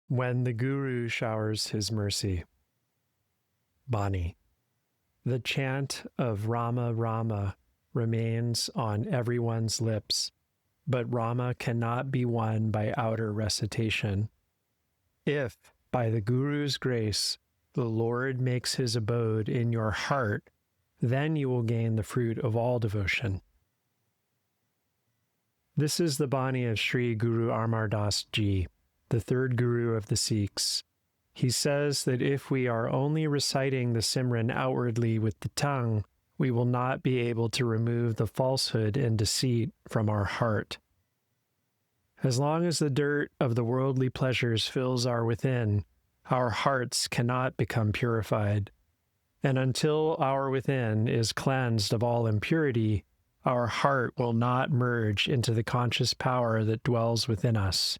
When the Guru showers his mercy. Bani. The chant of Rama Rama remains on everyone's lips, but Rama cannot be won by outer recitation. If, by the Guru's grace, the Lord makes his abode in your heart, then you will gain the fruit of all devotion. This is the Bani of Sri Guru Amar Das Ji, the third Guru of the Sikhs. He says that if we are only reciting the Simran outwardly with the tongue, we will not be able to remove the falsehood and deceit from our heart. As long as the dirt of the worldly pleasures fills our within, our hearts cannot become purified. And until our within is cleansed of all impurity, our heart will not merge into the conscious power that dwells within us.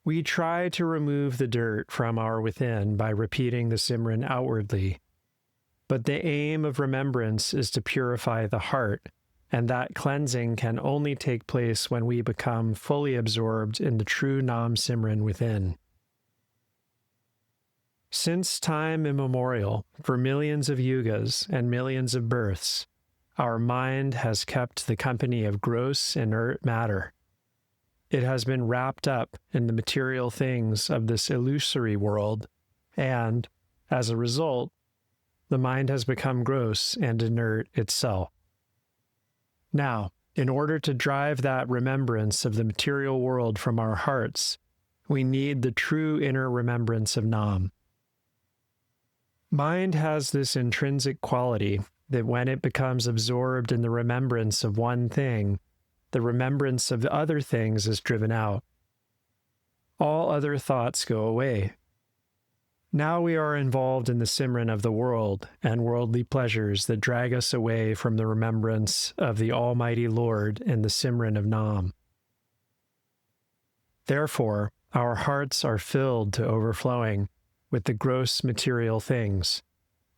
We try to remove the dirt from our within by repeating the Simran outwardly, but the aim of remembrance is to purify the heart, and that cleansing can only take place when we become fully absorbed in the true Nam Simran within. Since time immemorial, for millions of yugas and millions of births, our mind has kept the company of gross inert matter. It has been wrapped up in the material things of this illusory world, and, as a result, the mind has become gross and inert itself. Now, in order to drive that remembrance of the material world from our hearts, we need the true inner remembrance of Nam. Mind has this intrinsic quality that when it becomes absorbed in the remembrance of one thing, the remembrance of other things is driven out. All other thoughts go away. Now we are involved in the Simran of the world and worldly pleasures that drag us away from the remembrance of the Almighty Lord and the Simran of Nam. Therefore, our hearts are filled to overflowing with the gross material things.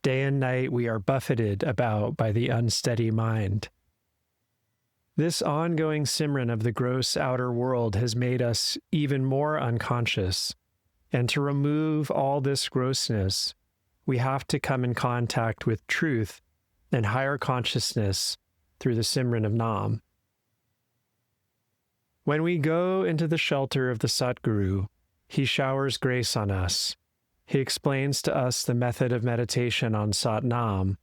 Day and night we are buffeted about by the unsteady mind. This ongoing Simran of the gross outer world has made us even more unconscious, and to remove all this grossness, we have to come in contact with truth and higher consciousness through the Simran of Nam. When we go into the shelter of the Satguru, he showers grace on us. He explains to us the method of meditation on Sat Nam.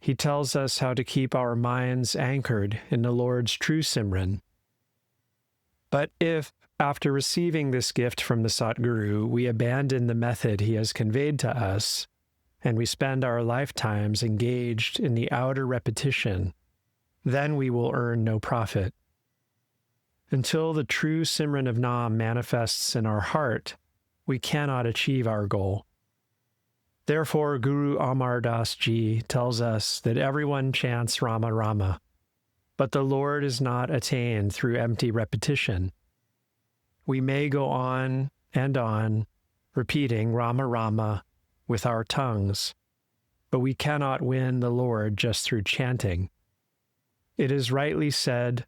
He tells us how to keep our minds anchored in the Lord's true Simran. But if, after receiving this gift from the Satguru, we abandon the method he has conveyed to us, and we spend our lifetimes engaged in the outer repetition, then we will earn no profit. Until the true Simran of Nam manifests in our heart, we cannot achieve our goal. Therefore, Guru Amar Das Ji tells us that everyone chants Rama Rama, but the Lord is not attained through empty repetition. We may go on, repeating Rama Rama with our tongues, but we cannot win the Lord just through chanting. It is rightly said,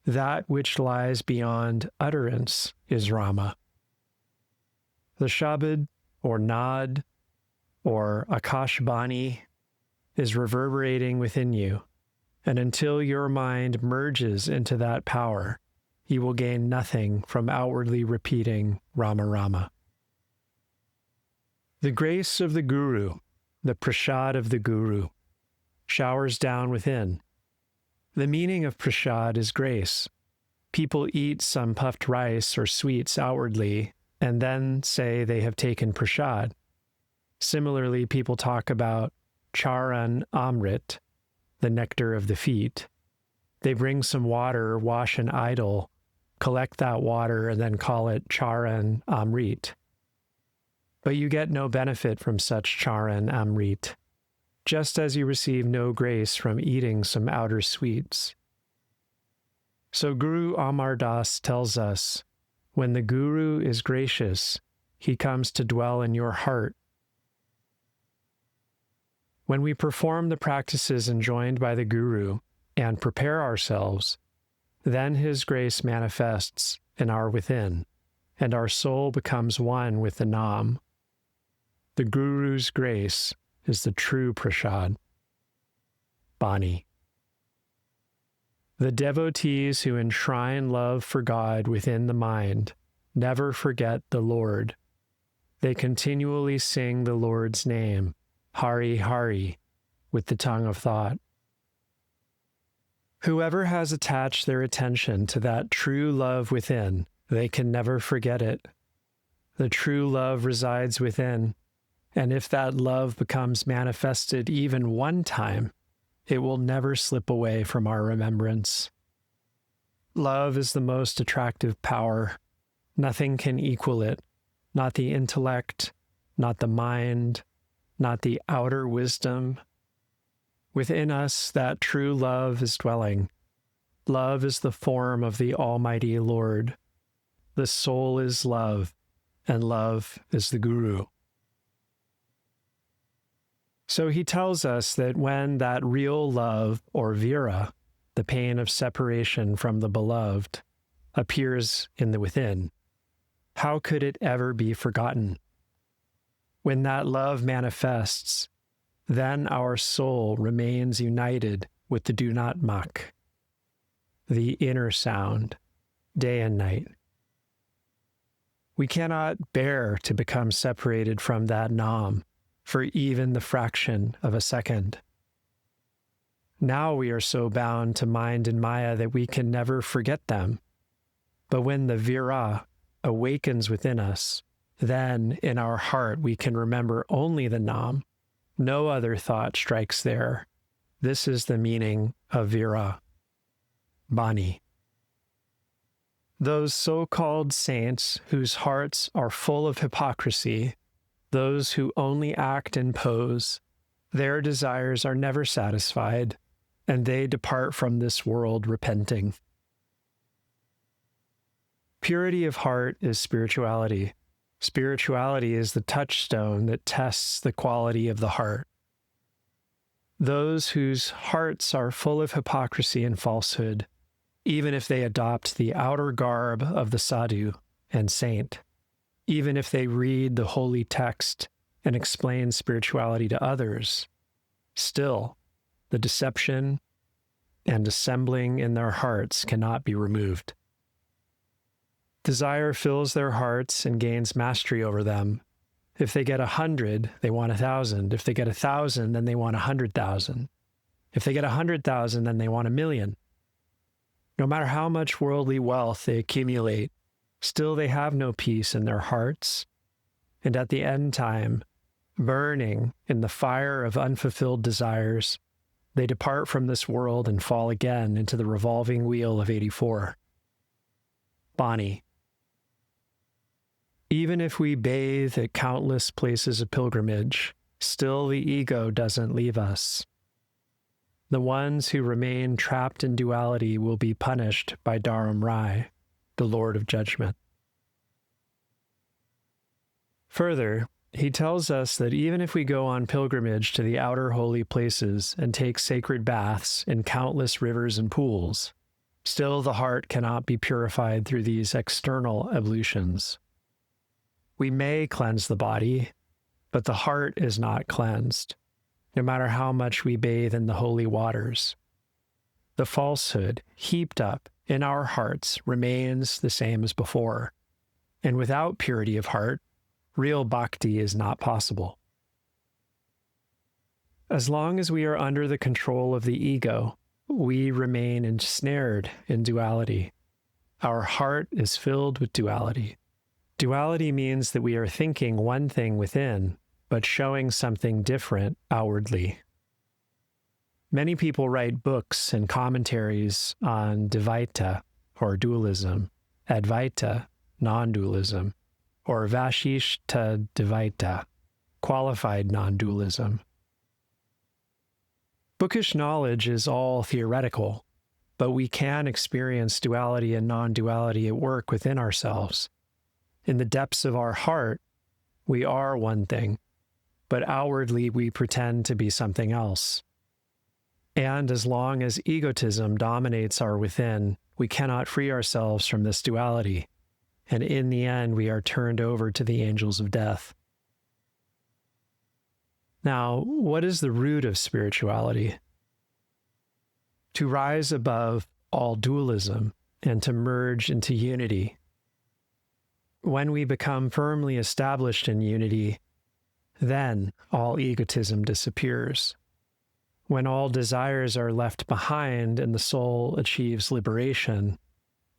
that which lies beyond utterance is Rama. The Shabad, or Nad, or Akashbani, is reverberating within you, and until your mind merges into that power, you will gain nothing from outwardly repeating Rama Rama. The grace of the Guru, the prasad of the Guru, showers down within. The meaning of prasad is grace. People eat some puffed rice or sweets outwardly, and then say they have taken prasad. Similarly, people talk about charan amrit, the nectar of the feet. They bring some water, wash an idol, collect that water, and then call it charan amrit. But you get no benefit from such charan amrit, just as you receive no grace from eating some outer sweets. So Guru Amar Das tells us, when the Guru is gracious, he comes to dwell in your heart. When we perform the practices enjoined by the Guru and prepare ourselves, then his grace manifests in our within, and our soul becomes one with the Nam. The Guru's grace is the true prasad. Bani. The devotees who enshrine love for God within the mind never forget the Lord. They continually sing the Lord's name, Hari Hari, with the tongue of thought. Whoever has attached their attention to that true love within, they can never forget it. The true love resides within, and if that love becomes manifested even one time, it will never slip away from our remembrance. Love is the most attractive power. Nothing can equal it, not the intellect, not the mind, not the outer wisdom. Within us, that true love is dwelling. Love is the form of the Almighty Lord. The soul is love, and love is the Guru. So he tells us that when that real love, or vira, the pain of separation from the beloved, appears in the within, how could it ever be forgotten? When that love manifests, then our soul remains united with the do not muck, the inner sound, day and night. We cannot bear to become separated from that Nam for even the fraction of a second. Now we are so bound to mind and Maya that we can never forget them. But when the vira awakens within us, then in our heart we can remember only the Nam. No other thought strikes there. This is the meaning of vira. Bani. Those so-called saints whose hearts are full of hypocrisy, those who only act and pose, their desires are never satisfied, and they depart from this world repenting. Purity of heart is spirituality. Spirituality is the touchstone that tests the quality of the heart. Those whose hearts are full of hypocrisy and falsehood, even if they adopt the outer garb of the sadhu and saint, even if they read the holy text and explain spirituality to others, still, the deception and dissembling in their hearts cannot be removed. Desire fills their hearts and gains mastery over them. If they get 100, they want 1,000. If they get 1,000, then they want 100,000. If they get 100,000, then they want 1,000,000. No matter how much worldly wealth they accumulate, still they have no peace in their hearts. And at the end time, burning in the fire of unfulfilled desires, they depart from this world and fall again into the revolving wheel of 84. Bani. Even if we bathe at countless places of pilgrimage, still the ego doesn't leave us. The ones who remain trapped in duality will be punished by Dharam Rai, the Lord of Judgment. Further, he tells us that even if we go on pilgrimage to the outer holy places and take sacred baths in countless rivers and pools, still the heart cannot be purified through these external ablutions. We may cleanse the body, but the heart is not cleansed, no matter how much we bathe in the holy waters. The falsehood heaped up in our hearts remains the same as before, and without purity of heart, real bhakti is not possible. As long as we are under the control of the ego, we remain ensnared in duality. Our heart is filled with duality. Duality means that we are thinking one thing within, but showing something different outwardly. Many people write books and commentaries on Dvaita, or dualism, Advaita, non-dualism, or Vashishta Dvaita, qualified non-dualism. Bookish knowledge is all theoretical, but we can experience duality and non-duality at work within ourselves. In the depths of our heart, we are one thing, but outwardly we pretend to be something else. And as long as egotism dominates our within, we cannot free ourselves from this duality. and in the end we are turned over to the angels of death. Now, what is the root of spirituality? To rise above all dualism and to merge into unity. When we become firmly established in unity, then all egotism disappears. When all desires are left behind and the soul achieves liberation,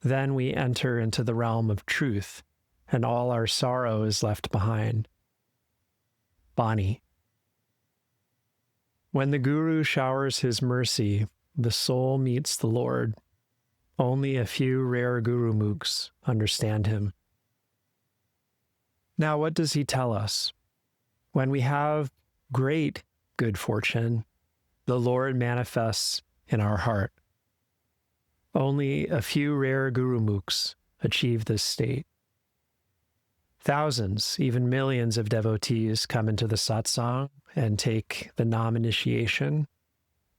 then we enter into the realm of truth, and all our sorrow is left behind. Bani. When the Guru showers his mercy, the soul meets the Lord. Only a few rare Gurumukhs understand him. Now, what does he tell us? When we have great good fortune, the Lord manifests in our heart. Only a few rare Gurumukhs achieve this state. Thousands, even millions of devotees come into the satsang and take the Nam initiation,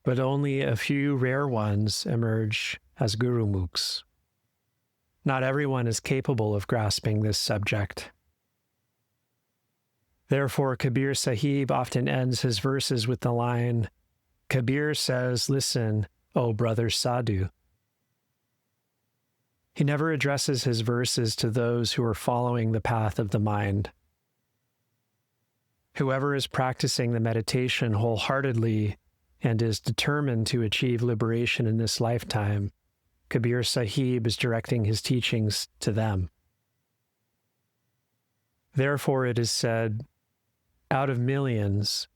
but only a few rare ones emerge as Gurumukhs. Not everyone is capable of grasping this subject. Therefore, Kabir Sahib often ends his verses with the line, Kabir says, listen, O brother Sadhu. He never addresses his verses to those who are following the path of the mind. Whoever is practicing the meditation wholeheartedly and is determined to achieve liberation in this lifetime, Kabir Sahib is directing his teachings to them. Therefore it is said, out of millions,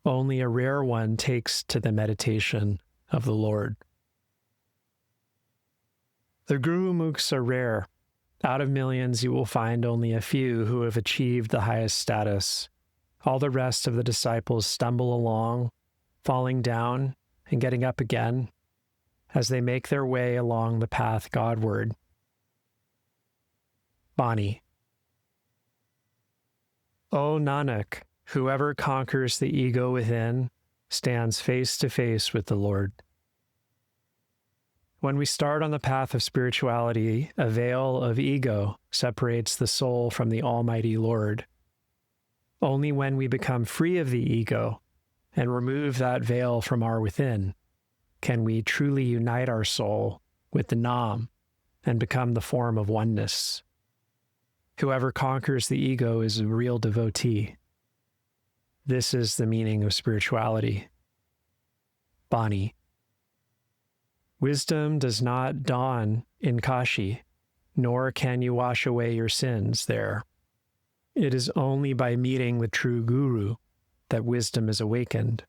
only a rare one takes to the meditation of the Lord. The Gurumukhs are rare. Out of millions, you will find only a few who have achieved the highest status. All the rest of the disciples stumble along, falling down and getting up again as they make their way along the path Godward. Bani. O Nanak, whoever conquers the ego within stands face to face with the Lord. When we start on the path of spirituality, a veil of ego separates the soul from the Almighty Lord. Only when we become free of the ego and remove that veil from our within can we truly unite our soul with the Nam and become the form of oneness. Whoever conquers the ego is a real devotee. This is the meaning of spirituality. Bani. Wisdom does not dawn in Kashi, nor can you wash away your sins there. It is only by meeting the true Guru that wisdom is awakened.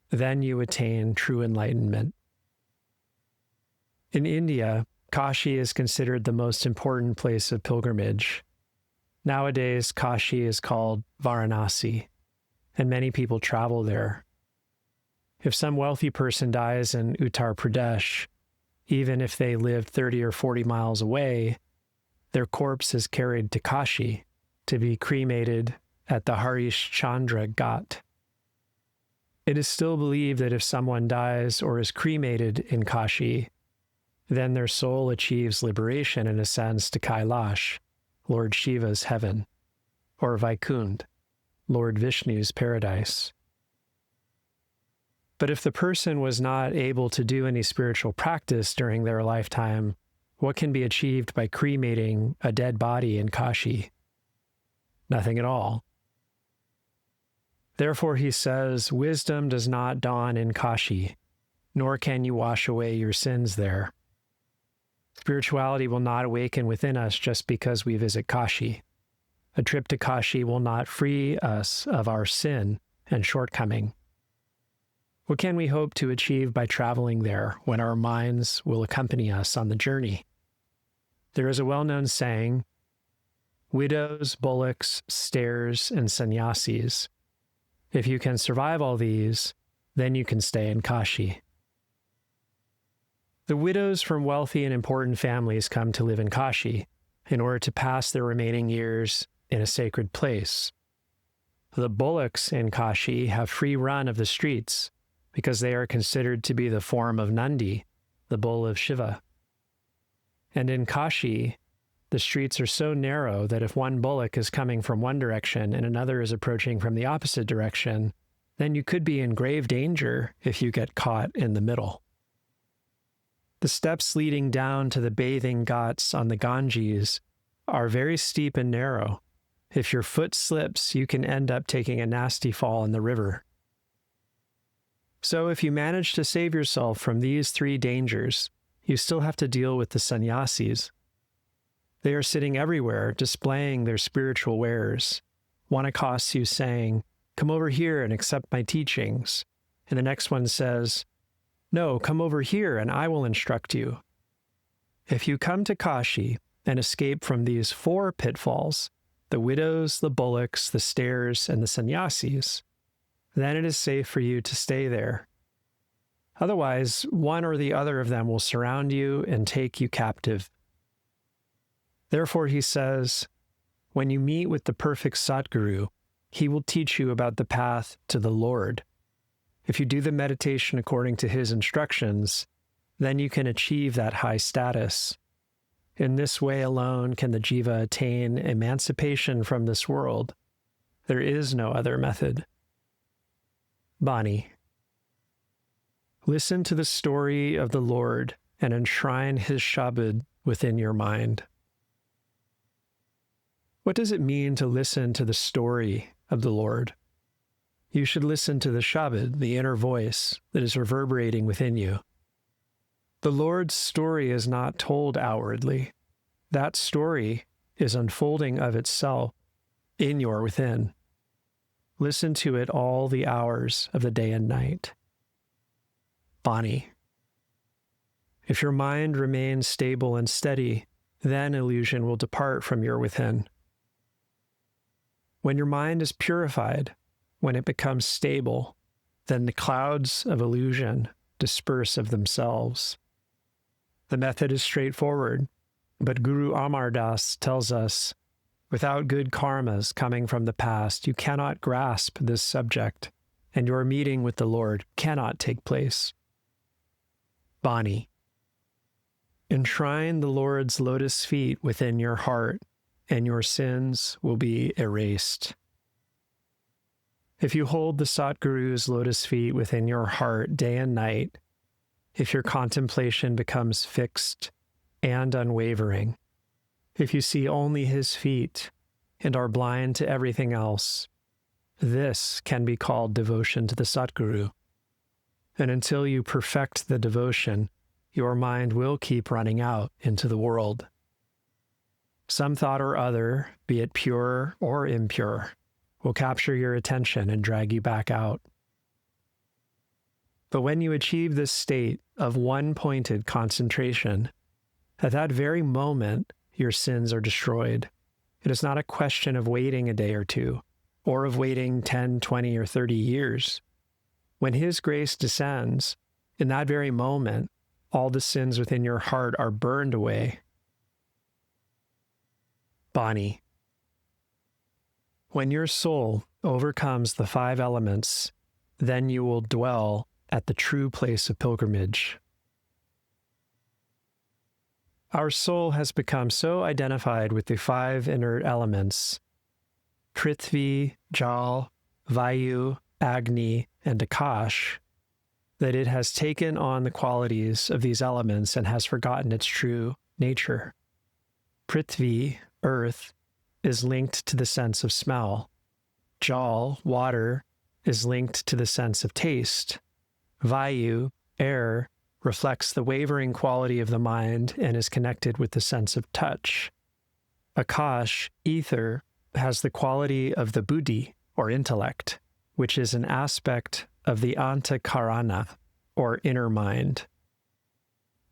Then you attain true enlightenment. In India, Kashi is considered the most important place of pilgrimage. Nowadays, Kashi is called Varanasi, and many people travel there. If some wealthy person dies in Uttar Pradesh, even if they lived 30 or 40 miles away, their corpse is carried to Kashi to be cremated at the Harish Chandra Ghat. It is still believed that if someone dies or is cremated in Kashi, then their soul achieves liberation and ascends to Kailash, Lord Shiva's heaven, or Vaikunth, Lord Vishnu's paradise. But if the person was not able to do any spiritual practice during their lifetime, what can be achieved by cremating a dead body in Kashi? Nothing at all. Therefore, he says, wisdom does not dawn in Kashi, nor can you wash away your sins there. Spirituality will not awaken within us just because we visit Kashi. A trip to Kashi will not free us of our sin and shortcoming. What can we hope to achieve by traveling there when our minds will accompany us on the journey? There is a well-known saying, widows, bullocks, stairs, and sannyasis. If you can survive all these, then you can stay in Kashi. The widows from wealthy and important families come to live in Kashi in order to pass their remaining years in a sacred place. The bullocks in Kashi have free run of the streets because they are considered to be the form of Nandi, the bull of Shiva. And in Kashi, the streets are so narrow that if one bullock is coming from one direction and another is approaching from the opposite direction, then you could be in grave danger if you get caught in the middle. The steps leading down to the bathing ghats on the Ganges are very steep and narrow. If your foot slips, you can end up taking a nasty fall in the river. So if you manage to save yourself from these 3 dangers, you still have to deal with the sannyasis. They are sitting everywhere, displaying their spiritual wares. One accosts you saying, "Come over here and accept my teachings." And the next one says, "No, come over here and I will instruct you." If you come to Kashi and escape from these 4 pitfalls, the widows, the bullocks, the stairs, and the sannyasis, then it is safe for you to stay there. Otherwise, one or the other of them will surround you and take you captive. Therefore, he says, when you meet with the perfect Satguru, he will teach you about the path to the Lord. If you do the meditation according to his instructions, then you can achieve that high status. In this way alone can the jiva attain emancipation from this world. There is no other method. Bani. Listen to the story of the Lord and enshrine his Shabad within your mind. What does it mean to listen to the story of the Lord? You should listen to the Shabad, the inner voice that is reverberating within you. The Lord's story is not told outwardly. That story is unfolding of itself in your within. Listen to it all the hours of the day and night. Bani. If your mind remains stable and steady, then illusion will depart from your within. When your mind is purified, when it becomes stable, then the clouds of illusion disperse of themselves. The method is straightforward, but Guru Amar Das tells us, without good karmas coming from the past, you cannot grasp this subject, and your meeting with the Lord cannot take place. Bani. Enshrine the Lord's lotus feet within your heart, and your sins will be erased. If you hold the Satguru's lotus feet within your heart day and night, if your contemplation becomes fixed and unwavering, if you see only his feet and are blind to everything else, this can be called devotion to the Satguru. And until you perfect the devotion, your mind will keep running out into the world. Some thought or other, be it pure or impure, will capture your attention and drag you back out. But when you achieve this state of one-pointed concentration, at that very moment, your sins are destroyed. It is not a question of waiting a day or two, or of waiting 10, 20, or 30 years. When his grace descends, in that very moment, all the sins within your heart are burned away. Bani. When your soul overcomes the 5 elements, then you will dwell at the true place of pilgrimage. Our soul has become so identified with the 5 inert elements, Prithvi, Jal, Vayu, Agni, and Akash, that it has taken on the qualities of these elements and has forgotten its true nature. Prithvi, earth, is linked to the sense of smell. Jal, water, is linked to the sense of taste. Vayu, air, reflects the wavering quality of the mind and is connected with the sense of touch. Akash, ether, has the quality of the buddhi, or intellect, which is an aspect of the antakarana, or inner mind.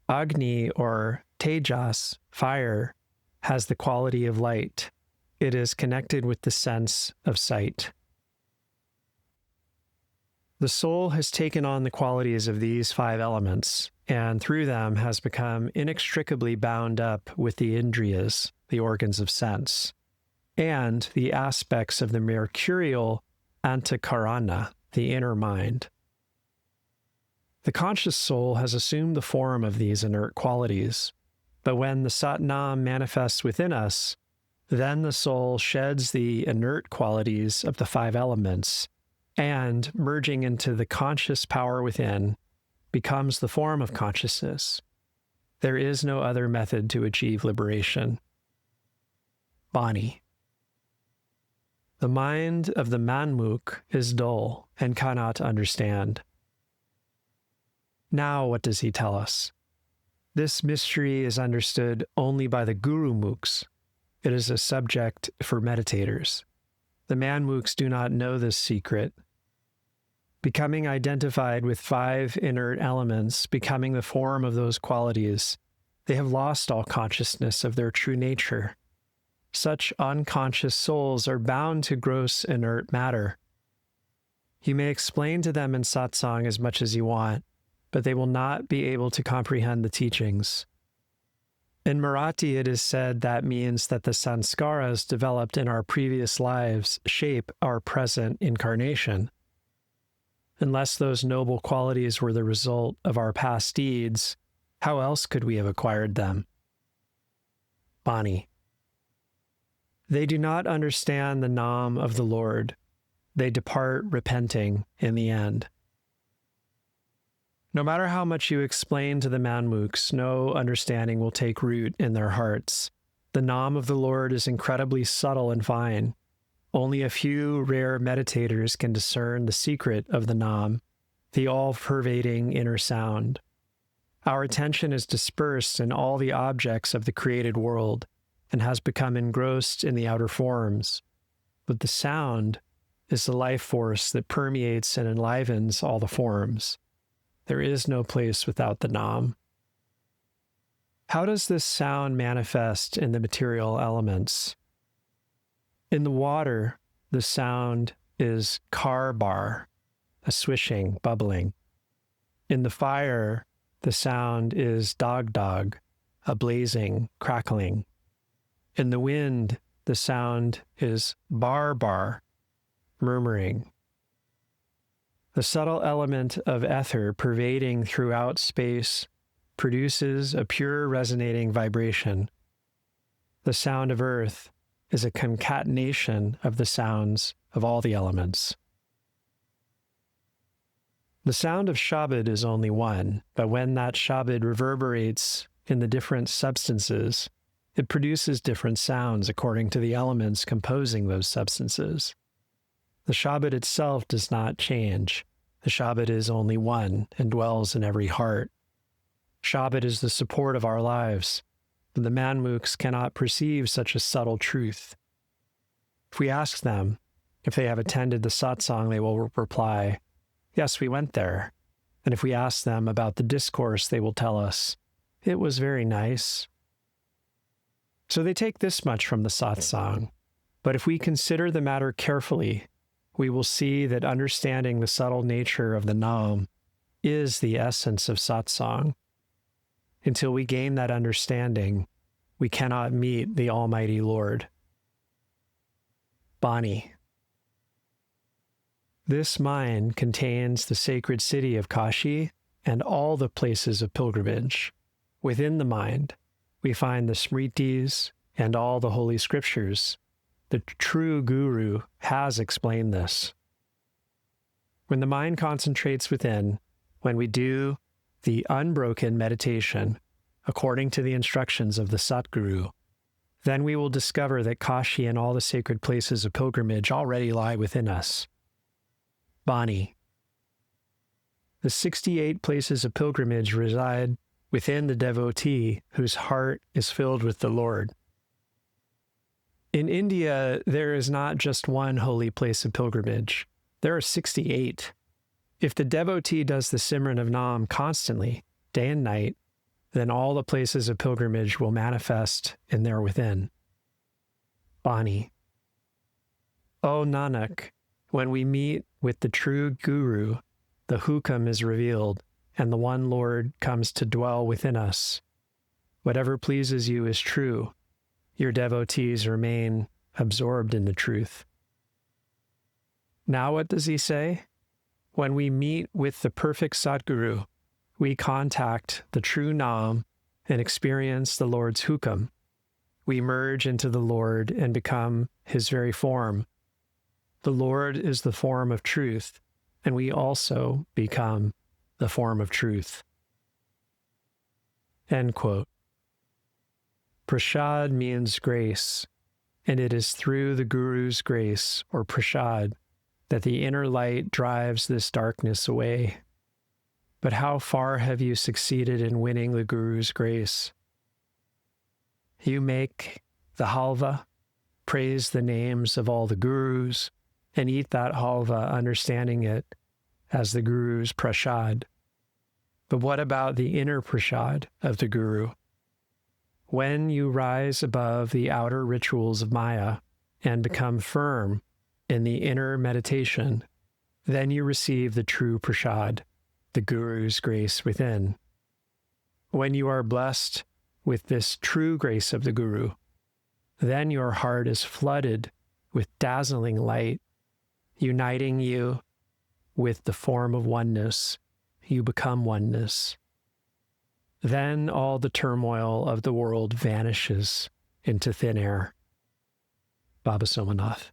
Agni, or tejas, fire, has the quality of light. It is connected with the sense of sight. The soul has taken on the qualities of these 5 elements, and through them has become inextricably bound up with the indriyas, the organs of sense, and the aspects of the mercurial antakarana, the inner mind. The conscious soul has assumed the form of these inert qualities, But when the Satnam manifests within us, then the soul sheds the inert qualities of the 5 elements and, merging into the conscious power within, becomes the form of consciousness. There is no other method to achieve liberation. Bani. The mind of the manmukh is dull and cannot understand. Now what does he tell us? This mystery is understood only by the Guru Mukhs. It is a subject for meditators. The manmukhs do not know this secret. Becoming identified with 5 inert elements, becoming the form of those qualities, they have lost all consciousness of their true nature. Such unconscious souls are bound to gross inert matter. You may explain to them in satsang as much as you want, but they will not be able to comprehend the teachings. In Marathi, it is said that means that the sanskaras developed in our previous lives shape our present incarnation. Unless those noble qualities were the result of our past deeds, how else could we have acquired them? Bani. They do not understand the Nam of the Lord. They depart repenting in the end. No matter how much you explain to the manmukhs, no understanding will take root in their hearts. The Nam of the Lord is incredibly subtle and fine. Only a few rare meditators can discern the secret of the Nam, the all-pervading inner sound. Our attention is dispersed in all the objects of the created world and has become engrossed in the outer forms. But the sound is the life force that permeates and enlivens all the forms. There is no place without the Nam. How does this sound manifest in the material elements? In the water, the sound is kar-bar, a swishing, bubbling. In the fire, the sound is dog-dog, a blazing, crackling. In the wind, the sound is bar-bar, murmuring. The subtle element of ether pervading throughout space produces a pure resonating vibration. The sound of earth is a concatenation of the sounds of all the elements. The sound of Shabad is only one, but when that Shabad reverberates in the different substances, it produces different sounds according to the elements composing those substances. The Shabad itself does not change. The Shabad is only one and dwells in every heart. Shabad is the support of our lives, but the manmukhs cannot perceive such a subtle truth. If we ask them if they have attended the satsang, they will reply, "Yes, we went there." And if we ask them about the discourse, they will tell us, "It was very nice." So they take this much from the satsang. But if we consider the matter carefully, we will see that understanding the subtle nature of the Nam is the essence of satsang. Until we gain that understanding, we cannot meet the Almighty Lord. Bani. This mind contains the sacred city of Kashi and all the places of pilgrimage. Within the mind, we find the Smritis and all the holy scriptures. The true Guru has explained this. When the mind concentrates within, when we do the unbroken meditation according to the instructions of the Satguru, then we will discover that Kashi and all the sacred places of pilgrimage already lie within us. Bani. The 68 places of pilgrimage reside within the devotee whose heart is filled with the Lord. In India, there is not just one holy place of pilgrimage. There are 68. If the devotee does the Simran of Nam constantly, day and night, then all the places of pilgrimage will manifest in there within. Bani. O Nanak, when we meet with the true Guru, the Hukam is revealed, and the one Lord comes to dwell within us. Whatever pleases you is true. Your devotees remain absorbed in the truth. Now what does he say? When we meet with the perfect Satguru, we contact the true Nam and experience the Lord's hukum. We merge into the Lord and become his very form. The Lord is the form of truth, and we also become the form of truth. End quote. Prasad means grace, and it is through the Guru's grace, or prasad, that the inner light drives this darkness away. But how far have you succeeded in winning the Guru's grace? You make the halva, praise the names of all the Gurus, and eat that halva, understanding it as the Guru's prasad. But what about the inner prasad of the Guru? When you rise above the outer rituals of Maya and become firm in the inner meditation, then you receive the true prasad, the Guru's grace within. When you are blessed with this true grace of the Guru, then your heart is flooded with dazzling light, uniting you with the form of oneness. You become oneness. Then all the turmoil of the world vanishes into thin air. Baba Somanath.